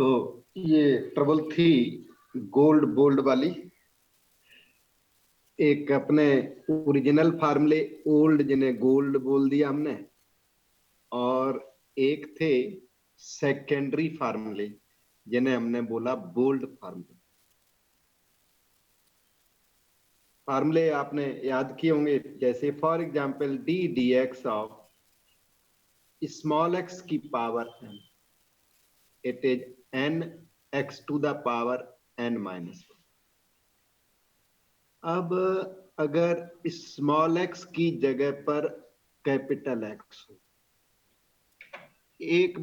तो ये ट्रबल थी गोल्ड बोल्ड वाली। एक अपने ओरिजिनल फार्मूले ओल्ड जिन्हें गोल्ड बोल दिया हमने, और एक थे सेकेंडरी फार्मूले जिन्हें हमने बोला बोल्ड फार्मूले। फार्मूले आपने याद किए होंगे, जैसे for example D D x of small x की power n, it is n x to the power n minus 1। अब अगर स्मॉल एक्स की जगह पर कैपिटल एक्स हो, एक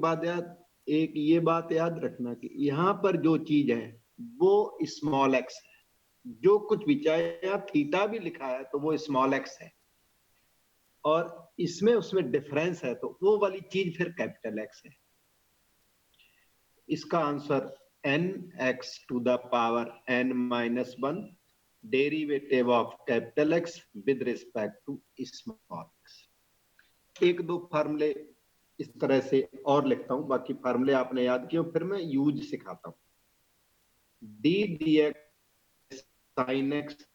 ये बात याद रखना कि यहां पर जो चीज है वो स्मॉल एक्स है। जो कुछ भी, चाहे यहाँ थीटा भी लिखा है तो वो स्मॉल एक्स है, और इसमें उसमें डिफरेंस है तो वो वाली चीज फिर कैपिटल एक्स है। इसका answer n x to the power n minus 1 derivative of capital X with respect to small x. एक दो फार्मूले इस तरह से और लिखता हूं, बाकी फार्मूले आपने याद किए, फिर मैं यूज सिखाता हूं। D D x sine x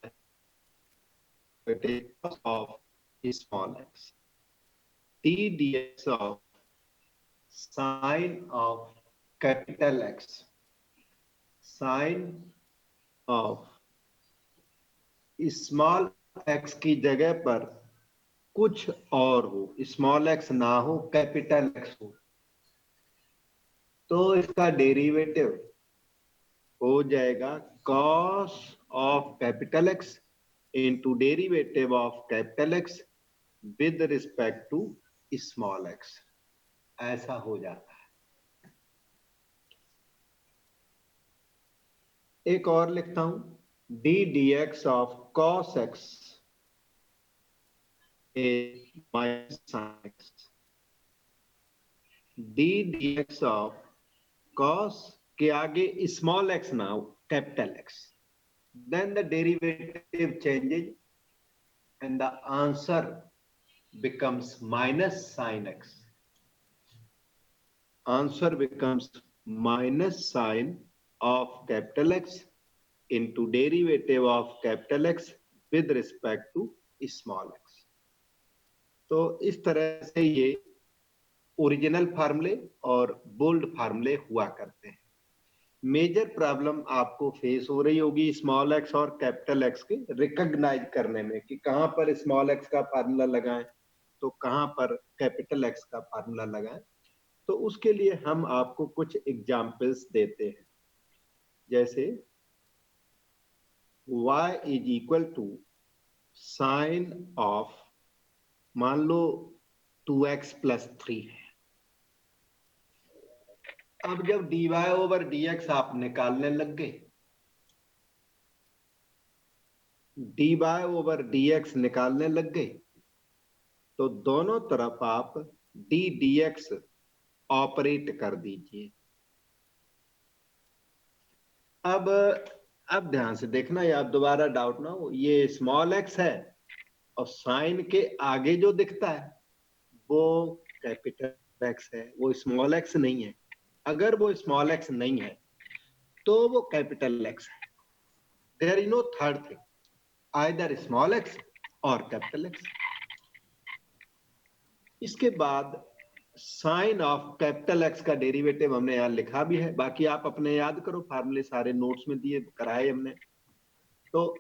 of small x, d D x of sine of capital X, sine of small x की जगह पर कुछ और हो, स्मॉल एक्स ना हो कैपिटल एक्स हो, तो इसका डेरिवेटिव हो जाएगा cos of capital X into derivative of capital X with respect to small x. ऐसा हो जाता है। एक और लिखता हूं, d D x of cos x minus sine x, d D x of cos के आगे स्मॉल एक्स ना हो capital X, then the derivative changes and the answer becomes minus sin x. Answer becomes minus sin of capital X into derivative of capital X with respect to small x. तो इस तरह से ये original फार्मूले और bold फार्मूले हुआ करते हैं। मेजर प्रॉब्लम आपको फेस हो रही होगी स्मॉल एक्स और कैपिटल एक्स के रिकॉग्नाइज करने में कि कहां पर स्मॉल एक्स का फार्मूला लगाएं तो कहां पर कैपिटल एक्स का फार्मूला लगाएं। तो उसके लिए हम आपको कुछ एग्जाम्पल्स देते हैं, जैसे y is equal to sine of, मान लो 2x प्लस 3 है। अब जब dy ओवर dx आप निकालने लग गए, dy ओवर dx निकालने लग गए, तो दोनों तरफ आप d dx ऑपरेट कर दीजिए। अब ध्यान से देखना, या दोबारा डाउट ना हो, ये स्मॉल एक्स है और साइन के आगे जो दिखता है वो कैपिटल एक्स है, वो स्मॉल एक्स नहीं है। अगर वो स्मॉल एक्स नहीं है तो वो कैपिटल एक्स है। There is no third thing, either small x और कैपिटल एक्स। इसके बाद साइन ऑफ कैपिटल एक्स का डेरिवेटिव हमने यहां लिखा भी है, बाकी आप अपने याद करो, फार्मूले सारे नोट्स में दिए कराए हमने। तो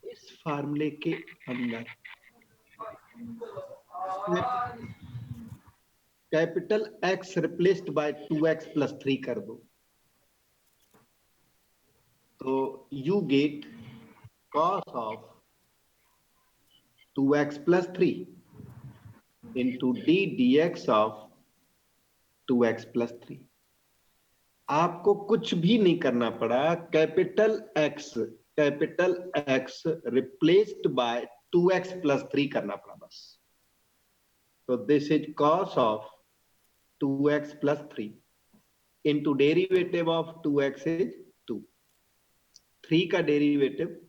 इस फार्मूले के अंदर capital X replaced bye 2x plus 3 कर दो, तो you get cos of 2x plus 3 into d D x of 2x plus 3। आपको कुछ भी नहीं करना पड़ा, capital X replaced bye 2x plus 3 करना पड़ा बस। तो this is cos of 2x plus 3 into derivative of 2x is 2, 3 का डेरिवेटिव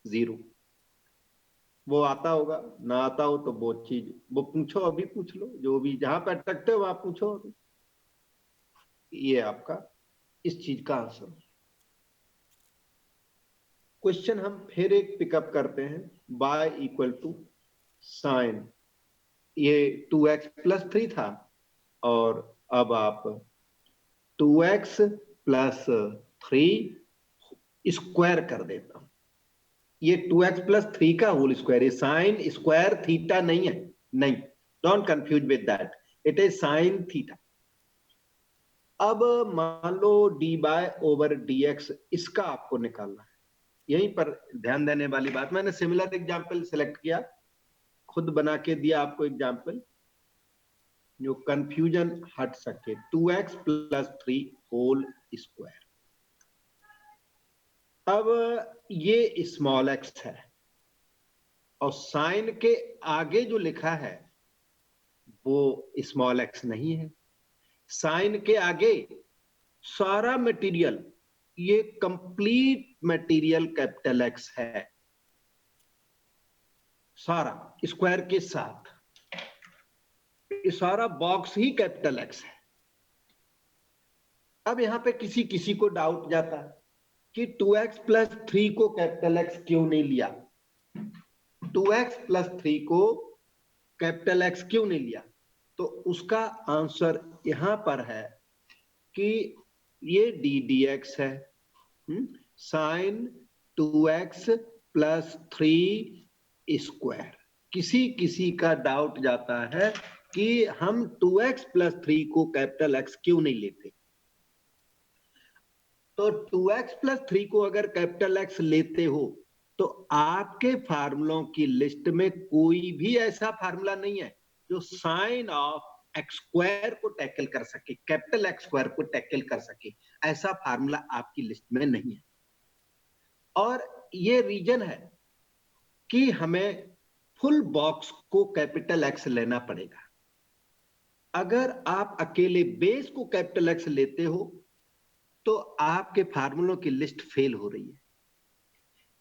0। वो आता होगा, ना आता हो तो वो चीज वो पूछो, अभी पूछ लो, जो भी जहां पर अटकते हो वहां पूछो अभी। ये आपका इस चीज का आंसर। क्वेश्चन हम फिर एक पिकअप करते हैं, y इक्वल टू साइन, ये 2x प्लस 3 था, और अब आप 2x प्लस 3 स्क्वायर कर देता हूं। ये 2x प्लस 3 का होल स्क्वायर, ये साइन स्क्वायर थीटा नहीं है, नहीं, don't confuse with that, it is sine theta. अब मान लो D by over D X, इसका आपको निकालना है। यहीं पर ध्यान देने वाली बात, मैंने सिमिलर एग्जाम्पल सिलेक्ट किया, खुद बना के दिया आपको एग्जाम्पल, जो कंफ्यूजन हट सके। 2x plus 3 whole square. अब ये स्मॉल एक्स है, और साइन के आगे जो लिखा है वो स्मॉल एक्स नहीं है। साइन के आगे सारा मटेरियल, ये कंप्लीट मटेरियल कैपिटल एक्स है, सारा स्क्वायर के साथ, ये सारा बॉक्स ही कैपिटल एक्स है। अब यहां पे किसी किसी को डाउट जाता है कि 2x प्लस 3 को कैपिटल एक्स क्यों नहीं लिया, 2x प्लस 3 को कैपिटल एक्स क्यों नहीं लिया। तो उसका आंसर यहां पर है कि ये डी डी एक्स है, साइन 2x प्लस 3 स्क्वायर। किसी किसी का डाउट जाता है कि हम 2x प्लस 3 को कैपिटल एक्स क्यों नहीं लेते। तो 2x प्लस 3 को अगर कैपिटल एक्स लेते हो तो आपके फार्मूलों की लिस्ट में कोई भी ऐसा फार्मूला नहीं है जो साइन ऑफ एक्स स्क्वायर को टैकल कर सके, कैपिटल एक्स स्क्वायर को टैकल कर सके, ऐसा फार्मूला आपकी लिस्ट में नहीं है। और ये रीजन है कि हमें फुल बॉक्स को कैपिटल एक्स लेना पड़ेगा। अगर आप अकेले बेस को कैपिटल एक्स लेते हो तो आपके फार्मूलों की लिस्ट फेल हो रही है।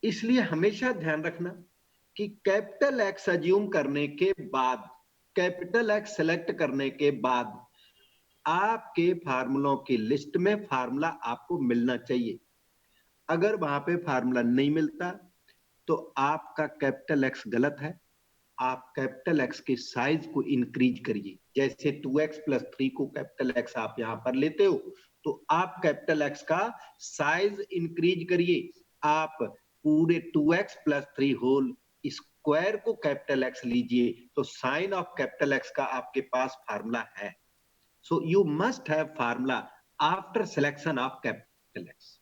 इसलिए हमेशा ध्यान रखना कि कैपिटल एक्स अज्यूम करने के बाद, कैपिटल एक्स सेलेक्ट करने के बाद आपके फार्मूलों की लिस्ट में फार्मूला आपको मिलना चाहिए। अगर वहां पे फार्मूला नहीं मिलता तो आपका कैपिटल एक्स गलत है। आप कैपिटल एक्स के साइज को इंक्रीज करिए। जैसे 2x प्लस 3 को कैपिटल एक्स आप यहां पर लेते हो, तो आप कैपिटल एक्स का साइज इंक्रीज करिए। आप पूरे 2x प्लस 3 होल स्क्वायर को कैपिटल एक्स लीजिए, तो साइन ऑफ कैपिटल एक्स का आपके पास फार्मूला है। So you must have formula after selection of capital x.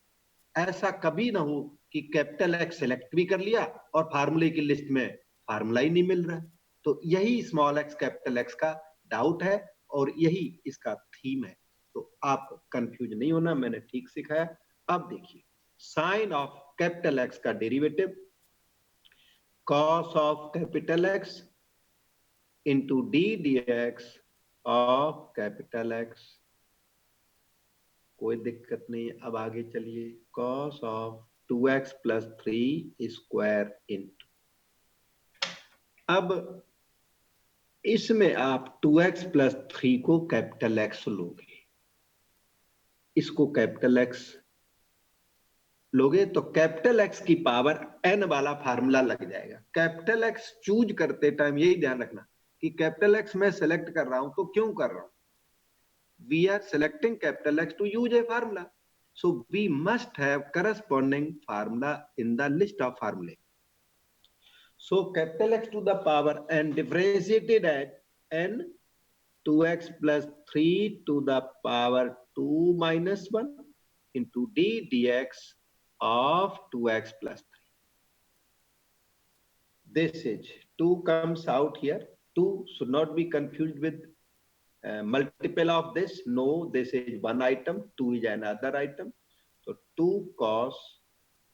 ऐसा कभी ना हो कि कैपिटल एक्स सेलेक्ट भी कर लिया और फार्मूले की लिस्ट में फार्मूला ही नहीं मिल रहा है। तो यही स्मॉल एक्स कैपिटल एक्स का डाउट है, और यही इसका थीम है। तो आप कंफ्यूज नहीं होना, मैंने ठीक सिखाया। अब देखिए, साइन ऑफ कैपिटल एक्स का derivative cos of capital X into d D x of capital x. कोई दिक्कत नहीं। अब आगे चलिए, cos of 2x plus 3 square into, अब इसमें आप 2x प्लस 3 को कैपिटल एक्स लोगे, इसको कैपिटल एक्स लोगे तो कैपिटल एक्स की पावर n वाला फार्मूला लग जाएगा। कैपिटल एक्स चूज करते टाइम यही ध्यान रखना कि कैपिटल एक्स मैं सेलेक्ट कर रहा हूं तो क्यों कर रहा हूं। We are selecting capital X to use a formula. So we must have corresponding formula in the list of formulae. So capital X to the power n differentiated at n 2x plus 3 to the power 2 minus 1 into d dx of 2x plus 3. This is 2 comes out here. 2 should not be confused with multiple of this. No, this is one item, 2 is another item. So 2 cos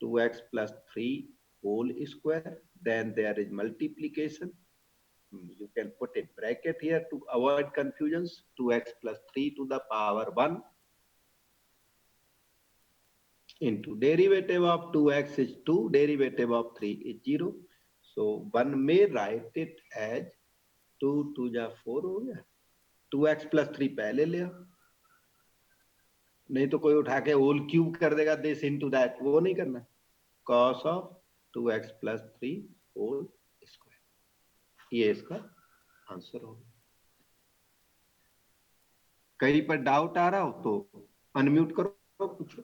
2x plus 3 whole square, then there is multiplication. You can put a bracket here to avoid confusions. 2x plus 3 to the power 1 into derivative of 2x is 2, derivative of 3 is 0. So one may write it as 2 2 जा 4 हो गया, 2x plus 3 पहले लिया, नहीं तो कोई उठा के होल क्यूब कर देगा दिस इनटू दैट, वो नहीं करना। cos of 2x plus 3 whole square, ये इसका आंसर होगा। कहीं पर डाउट आ रहा हो तो अनम्यूट करो, पूछो,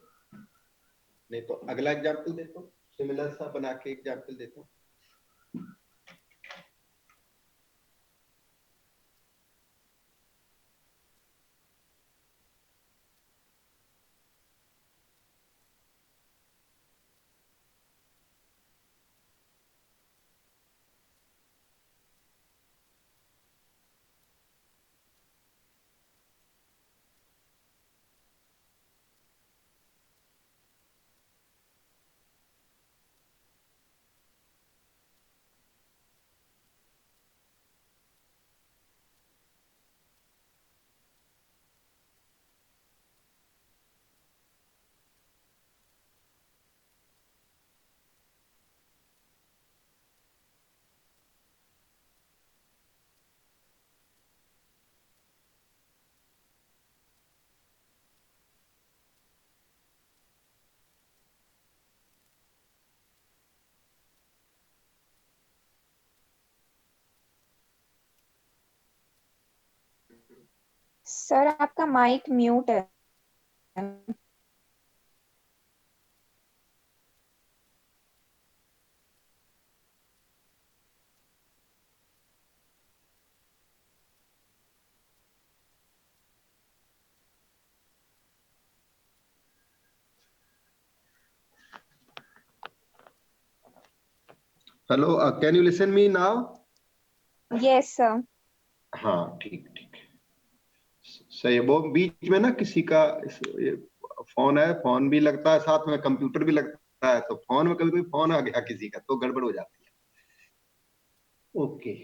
नहीं तो अगला एग्जाम्पल देता हूँ, सिमिलर सा बना के एग्जाम्पल देता हूँ। सर आपका माइक म्यूट है। Hello, can you listen me now? Yes sir. हाँ ठीक ठीक, सही है। वो बीच में ना किसी का फोन है, फोन भी लगता है साथ में, कंप्यूटर भी लगता है, तो फोन में कभी कोई फोन आ गया किसी का तो गड़बड़ हो जाती है। ओके,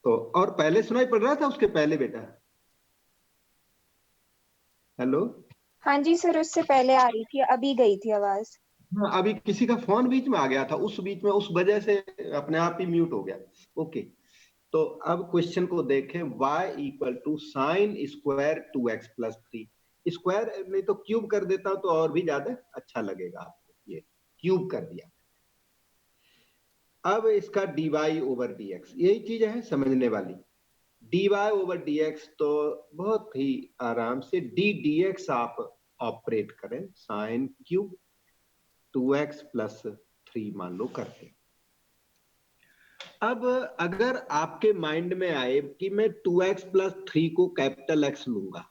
तो और पहले सुनाई पड़ रहा था उसके पहले बेटा? हेलो। हाँ जी सर, उससे पहले आ रही थी, अभी गई थी आवाज। हाँ, अभी किसी का फोन बीच में आ गया था, उस बीच में उस वजह से अपने आप ही म्यूट हो गया। ओके, तो अब क्वेश्चन को देखें। y equal to sine square 2x plus 3, square नहीं तो क्यूब कर देता हूं तो और भी ज्यादा अच्छा लगेगा आपको, ये क्यूब कर दिया। अब इसका dy ओवर dx, यही चीज है समझने वाली। dy ओवर dx तो बहुत ही आराम से d dx आप ऑपरेट करें, साइन क्यूब 2x प्लस 3 मान लो करते। अब अगर आपके माइंड में आए कि मैं 2x प्लस 3 को कैपिटल X लूंगा,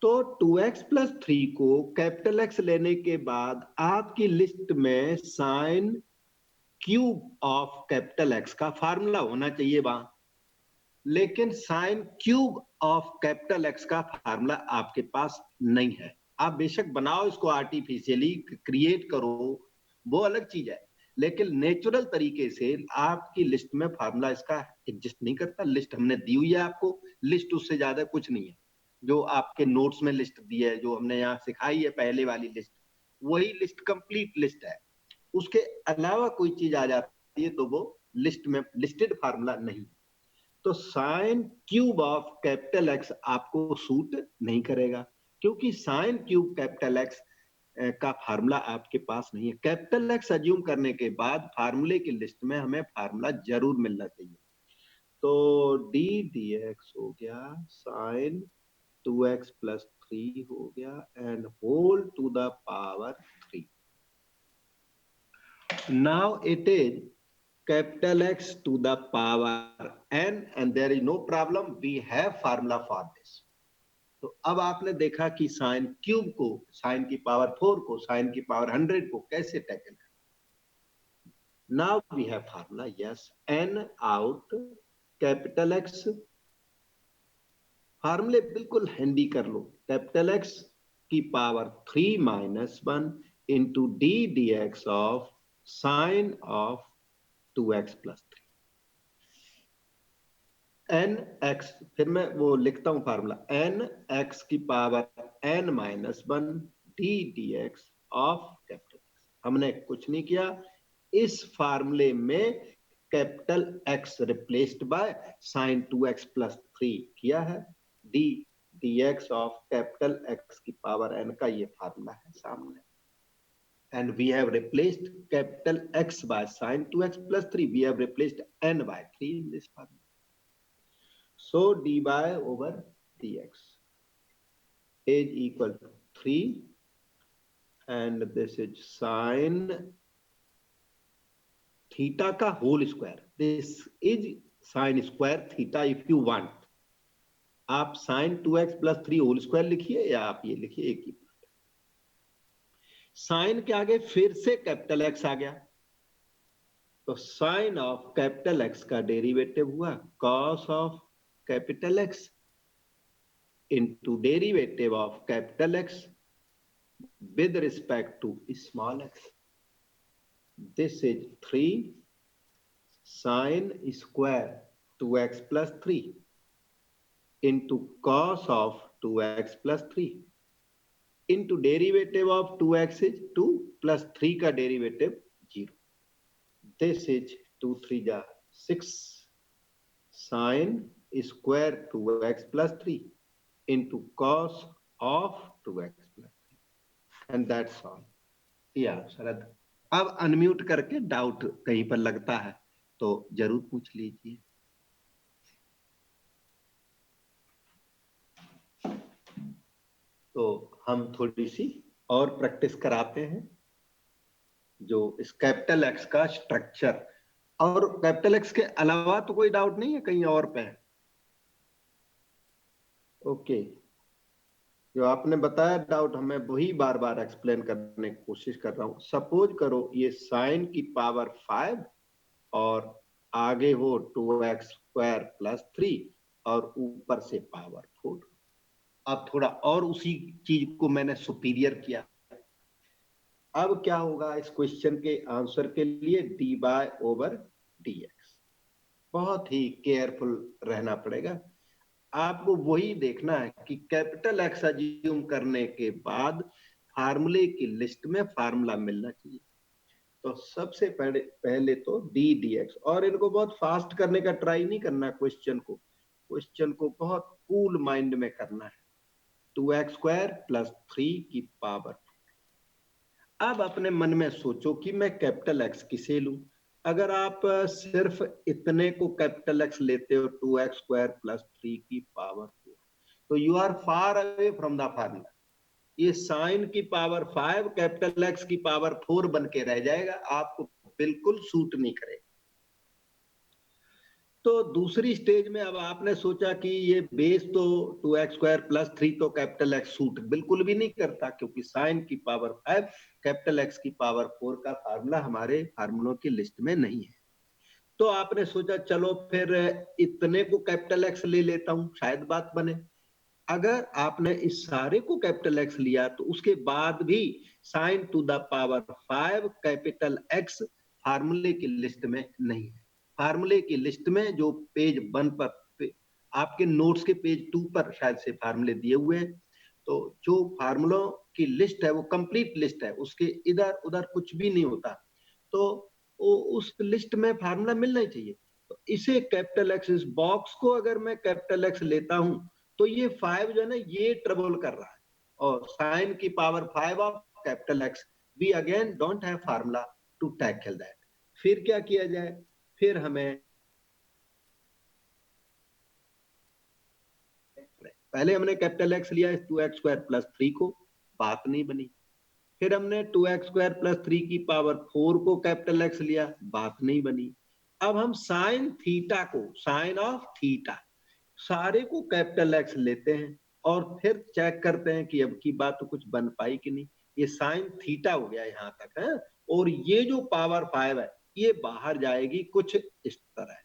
तो 2x प्लस 3 को कैपिटल X लेने के बाद आपकी लिस्ट में sine cube of capital X का फार्मूला होना चाहिए वहां, लेकिन sine cube of capital X का फार्मूला आपके पास नहीं है। आप बेशक बनाओ इसको, आर्टिफिशियली क्रिएट करो, वो अलग चीज है, लेकिन नेचुरल तरीके से आपकी लिस्ट में फार्मूला इसका एग्जिस्ट नहीं करता। लिस्ट हमने दी हुई है आपको, लिस्ट उससे ज्यादा कुछ नहीं है। जो आपके नोट्स में लिस्ट दी है, जो हमने यहाँ सिखाई है पहले वाली लिस्ट, वही लिस्ट कंप्लीट लिस्ट है। उसके अलावा कोई चीज आ जाती है तो वो लिस्ट में लिस्टेड फार्मूला नहीं। तो sine cube of capital x आपको सूट नहीं करेगा, क्योंकि साइन क्यूब कैपिटल एक्स का फार्मूला आपके पास नहीं है। कैपिटल एक्स अज्यूम करने के बाद फार्मूले की लिस्ट में हमें फार्मूला जरूर मिलना चाहिए। तो डी डी एक्स हो गया साइन 2x प्लस 3 हो गया and whole to the power 3। Now it is capital X to the power n and there is no problem, we have formula for this। तो अब आपने देखा कि साइन क्यूब को, साइन की पावर 4 को, साइन की पावर 100 को कैसे टैकल करें। Now we have formula, yes, n out capital X, फार्मूले बिल्कुल हैंडी कर लो। कैपिटल X की power 3 minus 1 into d D x of sine of 2x plus 3 n x, फिर मैं वो लिखता हूं फार्मूला, एन एक्स की power n minus 1 d D x of capital X. हमने कुछ नहीं किया, इस फार्मूले में capital X replaced by sine 2x plus 3 किया है, D dx of capital x की पावर n का ये फार्मूला है सामने. And we have replaced capital X by sin 2x plus 3. We have replaced n by 3 in this formula. So dy over dx is equal to 3, and this is sin theta ka whole square. This is sin square theta if you want. आप sin 2x plus 3 whole square लिखिए या आप ये लिखिए एक ही बात. Sign के आगे फिर से कैपिटल एक्स आ गया, तो साइन ऑफ कैपिटल एक्स का डेरिवेटिव हुआ cos of capital X into derivative of capital X with respect to small x. This is 3 sine square 2x plus 3 into cos of 2x plus 3 into derivative of 2x is 2 plus 3 का derivative 0. This is 2 3 जा 6 sin square 2x plus 3 into cos of 2x plus 3, and that's all. Yeah, शरद. अब unmute करके doubt कहीं पर लगता है तो जरूर पूछ लीजिए. तो हम थोड़ी सी और प्रैक्टिस कराते हैं जो इस कैपिटल एक्स का स्ट्रक्चर, और कैपिटल एक्स के अलावा तो कोई डाउट नहीं है कहीं और पे. ओके, जो आपने बताया डाउट हमें वही बार बार एक्सप्लेन करने की कोशिश कर रहा हूं. सपोज करो ये साइन की पावर 5 और आगे हो 2x स्क्वायर प्लस 3 और ऊपर से पावर 4. अब थोड़ा और उसी चीज को मैंने सुपीरियर किया. अब क्या होगा इस क्वेश्चन के आंसर के लिए dy ओवर dx. बहुत ही केयरफुल रहना पड़ेगा. आपको वही देखना है कि कैपिटल एक्स अज्यूम करने के बाद फार्मूले की लिस्ट में फार्मूला मिलना चाहिए. तो सबसे पहले तो डी dx, और इनको बहुत फास्ट करने का ट्राई नहीं करना. क्वेश्चन को बहुत कूल माइंड में करना है. 2x स्क्वायर प्लस 3 की पावर. अब अपने मन में सोचो कि मैं कैपिटल एक्स किसे लूं. अगर आप सिर्फ इतने को कैपिटल एक्स लेते हो 2x स्क्वायर प्लस 3 की पावर 4, तो you are far away from the formula. ये साइन की पावर 5 कैपिटल एक्स की पावर 4 बन के रह जाएगा, आपको बिल्कुल सूट नहीं करेगा. तो दूसरी स्टेज में अब आपने सोचा कि ये बेस तो 2x स्क्वायर प्लस 3 तो कैपिटल एक्स सूट बिल्कुल भी नहीं करता, क्योंकि साइन की पावर 5 कैपिटल एक्स की पावर 4 का फार्मूला हमारे फार्मूलों की लिस्ट में नहीं है. तो आपने सोचा चलो फिर इतने को कैपिटल एक्स ले लेता हूं, शायद बात बने. अगर आपने इस सारे को कैपिटल एक्स लिया तो उसके बाद भी sign to the power 5 capital x फार्मूले की लिस्ट में नहीं है. फार्मूले की लिस्ट में जो पेज 1 पर आपके नोट्स के पेज 2 पर शायद से फार्मूले दिए हुए हैं, तो जो फार्मूलों की लिस्ट है वो कंप्लीट लिस्ट है, उसके इधर उधर कुछ भी नहीं होता. तो उस लिस्ट में फार्मूला मिलना ही चाहिए. तो इसे कैपिटल एक्स, इस बॉक्स को अगर मैं कैपिटल एक्स लेता हूं तो ये 5 जो है ना ये ट्रबल कर रहा है, और साइन की power 5 of capital X, we again don't have formula to tackle that. फिर क्या किया जाए, फिर हमें पहले हमने कैपिटल एक्स लिया इस 2x स्क्वायर प्लस 3 को, बात नहीं बनी. फिर हमने 2x स्क्वायर प्लस 3 की पावर 4 को कैपिटल एक्स लिया, बात नहीं बनी. अब हम साइन थीटा को, साइन ऑफ थीटा सारे को कैपिटल एक्स लेते हैं और फिर चेक करते हैं कि अब की बात तो कुछ बन पाई कि नहीं. ये साइन थीटा हो गया यहां तक है, और ये जो पावर 5 है ये बाहर जाएगी कुछ इस तरह.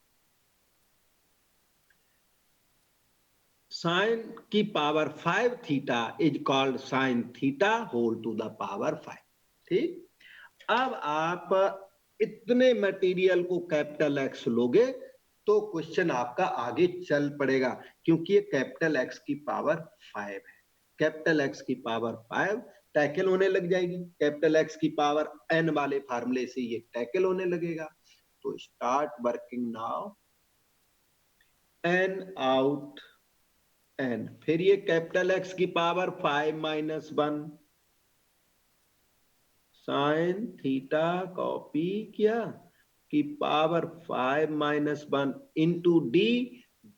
साइन की power 5 theta is called sine theta whole to the power 5. ठीक. अब आप इतने मटेरियल को कैपिटल एक्स लोगे तो क्वेश्चन आपका आगे चल पड़ेगा, क्योंकि ये कैपिटल एक्स की पावर 5 है. कैपिटल एक्स की पावर 5 टैकल होने लग जाएगी. कैपिटल एक्स की पावर n वाले फार्मूले से ये टैकल होने लगेगा. तो start working now. n out n, फिर ये कैपिटल एक्स की पावर 5-1 साइन थीटा कॉपी किया की power 5-1 into d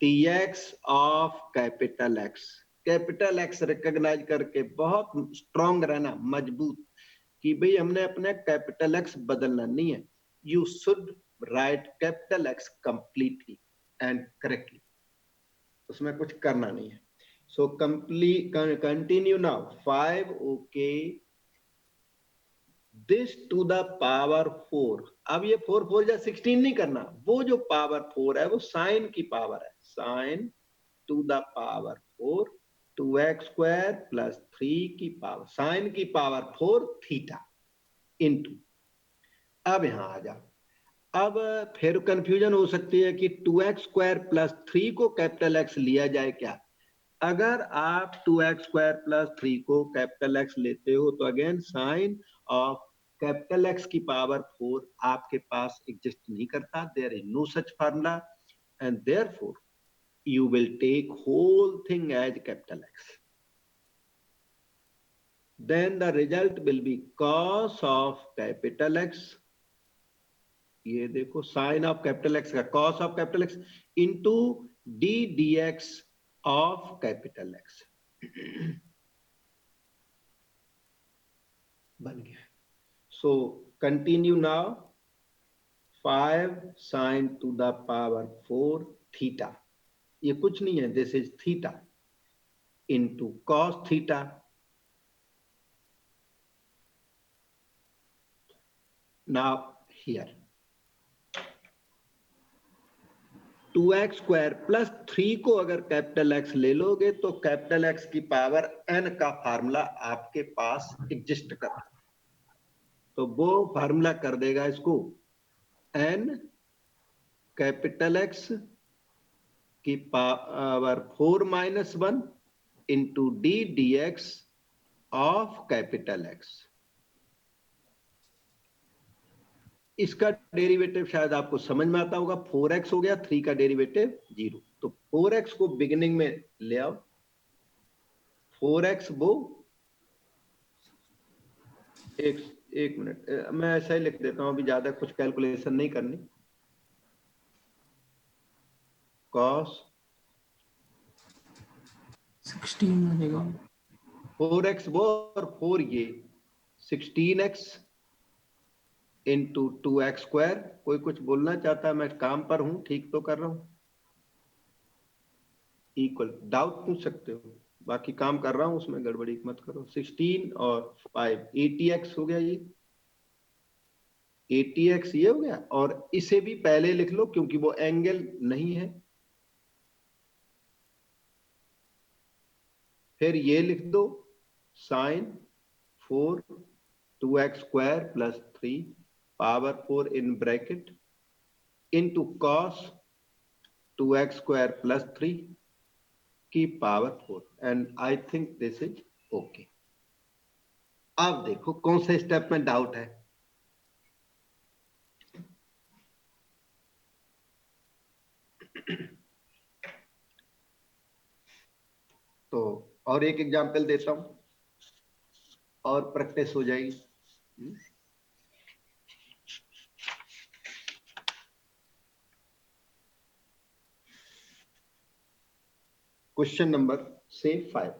dx of capital X. Capital X recognise करके बहुत स्ट्रॉन्ग रहना, मजबूत, कि भाई हमने अपने कैपिटल एक्स बदलना नहीं है। You should write capital X completely and correctly, उसमें कुछ करना नहीं है। So complete continue now 5 okay this to the power 4। अब ये 4 या 16 नहीं करना, वो जो पावर 4 है वो साइन की पावर है, sign to the power 4 2x² plus 3 की पावर, साइन की पावर 4 थीटा इंटू। अब यहां आ जा, अब फिर कंफ्यूजन हो सकती है कि 2x² प्लस 3 को कैपिटल एक्स लिया जाए क्या। अगर आप 2x² प्लस 3 को कैपिटल एक्स लेते हो तो again sine of capital X की पावर 4 आपके पास एग्जिस्ट नहीं करता, there is no such formula, and therefore you will take whole thing as capital X. Then the result will be cos of capital X, ये देखो sign of capital X का cos of capital X into d dx of capital x बन गया। So continue now 5 sign to the power 4 theta, ये कुछ नहीं है, this is theta into cos theta now here 2x² plus 3 को अगर capital x ले लोगे तो कैपिटल एक्स की पावर n का फार्मूला आपके पास एग्जिस्ट करता, तो वो फार्मूला कर देगा इसको n कैपिटल एक्स की power 4-1 into d dx of capital x. इसका डेरिवेटिव शायद आपको समझ में आता होगा, 4x हो गया, 3 का डेरिवेटिव 0, तो 4x को बिगिनिंग में ले आओ, 4x वो एक मिनट मैं ऐसा ही लिख देता हूं, अभी ज्यादा कुछ कैलकुलेशन नहीं करनी। cos 16 4x वो और 4 ये 16x इंटू 2x²। कोई कुछ बोलना चाहता है, मैं काम पर हूं, ठीक तो कर रहा हूं, इक्वल, डाउट पूछ सकते हो, बाकी काम कर रहा हूं, उसमें गड़बड़ी मत करो। 16 और 5 80x हो गया, ये 80x ये हो गया, और इसे भी पहले लिख लो क्योंकि वो एंगल नहीं है, फिर ये लिख दो sine 4 2x² plus 3 power 4 in bracket into cos 2x² plus 3 की power 4, and I think this is okay. अब देखो कौन से स्टेप में डाउट है। तो और एक एग्जांपल देता हूं और प्रैक्टिस हो जाएगी। क्वेश्चन नंबर से 5,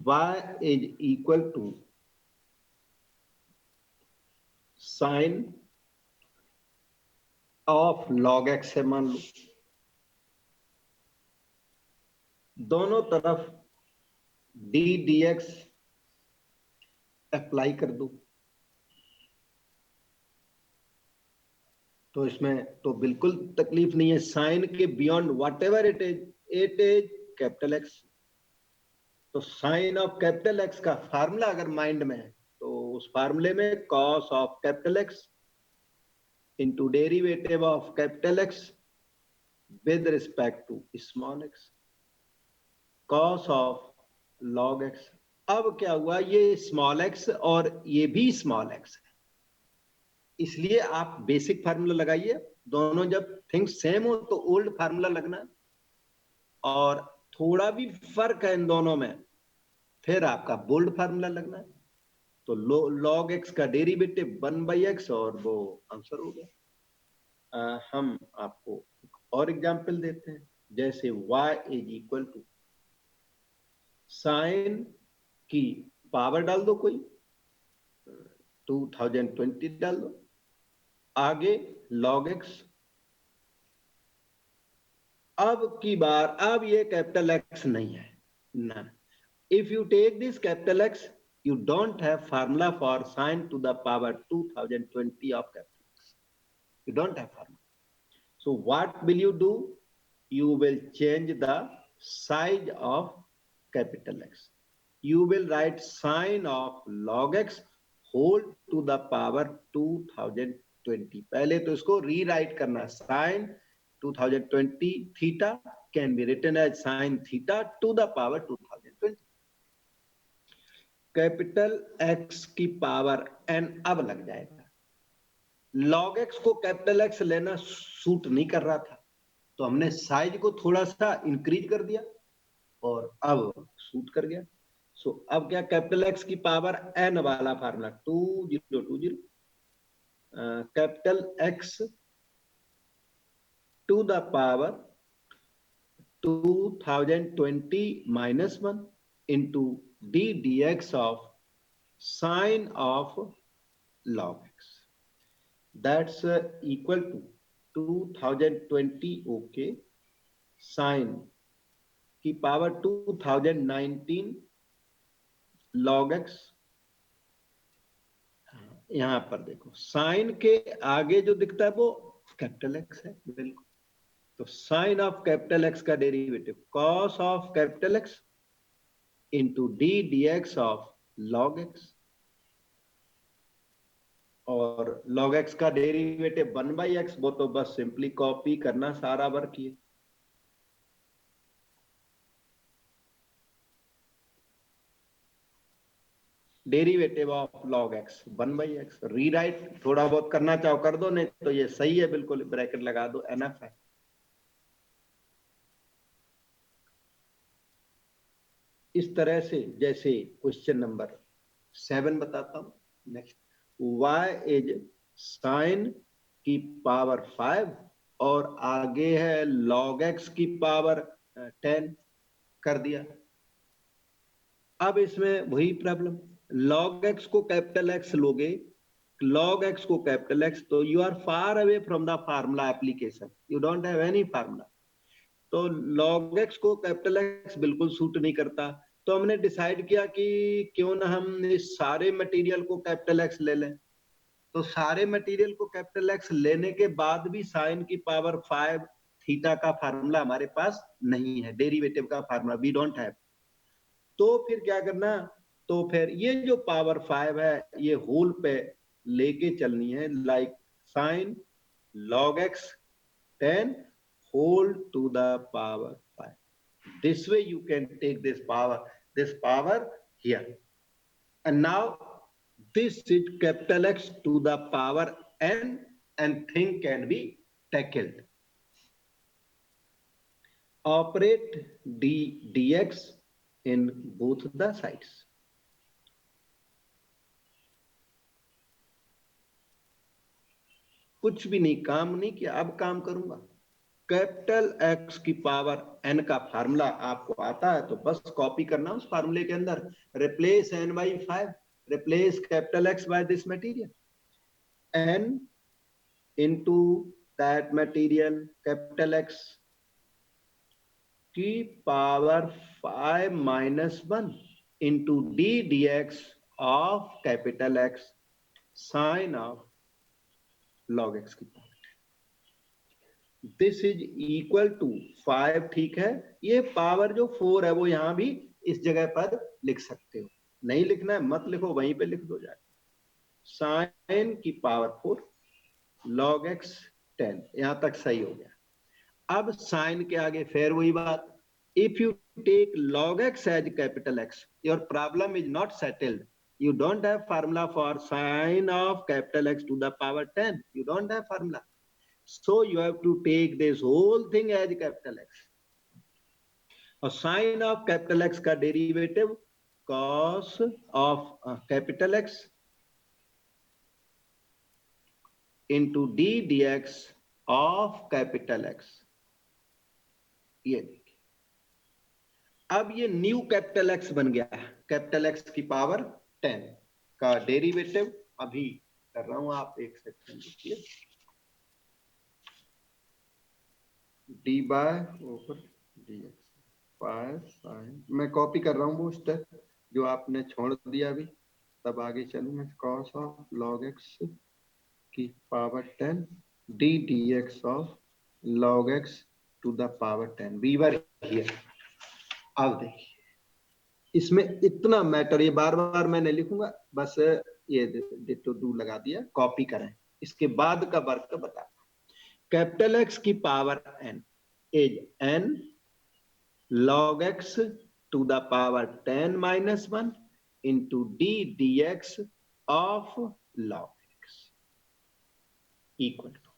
y is equal to sine of log x है, मान लो दोनों तरफ d dx अप्लाई कर दो, तो इसमें तो बिल्कुल तकलीफ नहीं है, साइन के beyond whatever it is capital X. तो साइन ऑफ कैपिटल एक्स का फार्मूला अगर माइंड में है तो उस फार्मूले में cos of capital X into derivative of capital X with respect to small x, cos of log x. अब क्या हुआ, ये स्मॉल एक्स और ये भी स्मॉल एक्स है, इसलिए आप बेसिक फार्मूला लगाइए, दोनों जब थिंग्स सेम हो तो ओल्ड फार्मूला लगना है, और थोड़ा भी फर्क है इन दोनों में फिर आपका बोल्ड फार्मूला लगना है। तो log x का डेरिवेटिव 1/x और वो आंसर हो गया। हम आपको और एग्जांपल देते हैं, जैसे y is equal to sine की पावर डाल दो, कोई 2020 डाल दो, आगे log x, अब की बार अब ये कैपिटल X नहीं है ना। If you take this capital X, you don't have formula for sine to the power 2020 of capital X. You don't have formula. So what will you do? You will change the size of capital X. You will write sine of log X whole to the power 2020. पहले तो इसको rewrite करना, sine 2020 theta can be written as sine theta to the power 2020. Capital X की power n अब लग जाएगा। log X को capital X लेना सूट नहीं कर रहा था, तो हमने साइज को थोड़ा सा इंक्रीज कर दिया और अब सूट कर गया। सो अब क्या, कैपिटल X की पावर n वाला formula 2020 capital X to the power 2020 minus 1 into d dx of sine of log x, that's equal to 2020 okay sine की पावर 2019 log x। यहां पर देखो साइन के आगे जो दिखता है वो कैपिटल एक्स है, बिल्कुल। तो साइन ऑफ कैपिटल एक्स का derivative cos of capital X into d D x of log x, और log x का डेरिवेटिव 1/x, वो तो बस सिंपली कॉपी करना सारा वर्क ये। Derivative of log x 1/x, rewrite थोड़ा बहुत करना चाहो कर दो, नहीं तो ये सही है बिल्कुल, ब्रैकेट लगा दो, एनएफ है। इस तरह से जैसे क्वेश्चन नंबर 7 बताता हूं नेक्स्ट, y इज साइन की पावर 5 और आगे है log x की पावर 10 कर दिया। अब इसमें वही प्रॉब्लम, log x को कैपिटल X लोगे, log x को कैपिटल X, तो you are far away from the formula application, you don't have any formula. तो log x को कैपिटल X बिल्कुल सूट नहीं करता, तो हमने डिसाइड किया कि क्यों ना हम इस सारे मटेरियल को कैपिटल X ले लें। तो सारे मटेरियल को कैपिटल X लेने के बाद भी साइन की पावर 5 थीटा का फार्मूला हमारे पास नहीं है, डेरिवेटिव का फार्मूला वी डोंट हैव। तो फिर क्या करना, तो फिर ये जो पावर 5 है ये होल पे लेके चलनी है, like sign log x 10 whole to the power 5. This way you can take this power here, and now this is capital X to the power n, and thing can be tackled. Operate dx in both the sides. कुछ भी नहीं, काम नहीं किया, अब काम करूंगा। Capital X की पावर n का फार्मूला आपको आता है तो बस कॉपी करना उस फार्मूले के अंदर, replace n by 5, replace capital X by this material, n into that material capital X की power 5 minus 1 into d dx of कैपिटल X sine of log x की power. This is equal to 5, ठीक है। ये power जो 4 है वो यहां भी इस जगह पर लिख सकते हो, नहीं लिखना है मत लिखो, वहीं पे लिख दो जाके, साइन की पावर 4 log x 10, यहां तक सही हो गया। अब साइन के आगे फिर वही बात, if you take log x as capital X, your problem is not settled, you don't have formula for sine of capital X to the power 10, you don't have formula. So you have to take this whole thing as capital X. और sign of capital X का derivative cos of capital X into d dx of capital X. ये देखिए, अब ये new capital X बन गया है, capital X की पावर 10 का डेरिवेटिव अभी कर रहा हूं, आप एक सेकंड देखिए। D by over D x by sine, मैं कॉपी कर रहा हूँ वो स्टेप जो आपने छोड़ दिया अभी, तब आगे चलूँ मैं। कॉस ऑफ लॉग एक्स की power 10 d D x of log x to the power 10 we were here. अब देखिए इसमें इतना मैटर, ये बार बार मैं नहीं लिखूंगा, बस ये डिटो डू लगा दिया, कॉपी करें। इसके बाद का वर्क बता, कैपिटल एक्स की power n is n log x to the power 10 minus 1 into d dx of log x equal to,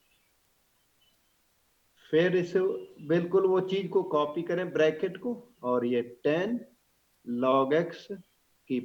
फिर इसे बिल्कुल वो चीज को कॉपी करें ब्रैकेट को, और ये 10 log x की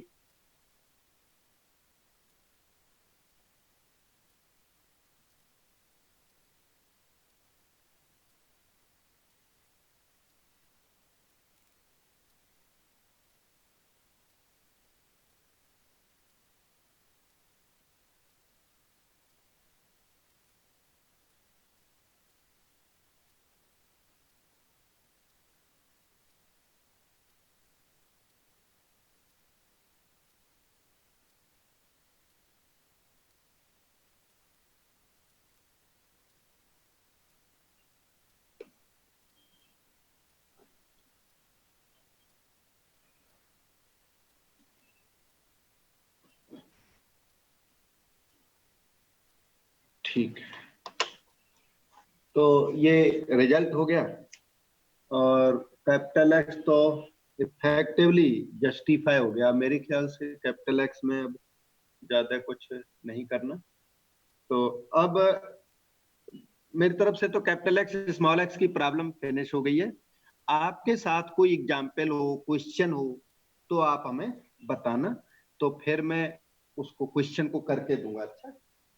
ठीक है, तो ये रिजल्ट हो गया, और कैपिटल एक्स तो इफेक्टिवली जस्टिफाई हो गया मेरे ख्याल से। कैपिटल एक्स में अब ज्यादा कुछ नहीं करना। तो अब मेरी तरफ से तो कैपिटल एक्स स्मॉल एक्स की प्रॉब्लम फिनिश हो गई है। आपके साथ कोई एग्जाम्पल हो, क्वेश्चन हो, तो आप हमें बताना, तो फिर मैं उसको क्वेश्चन को करके दूंगा। अच्छा।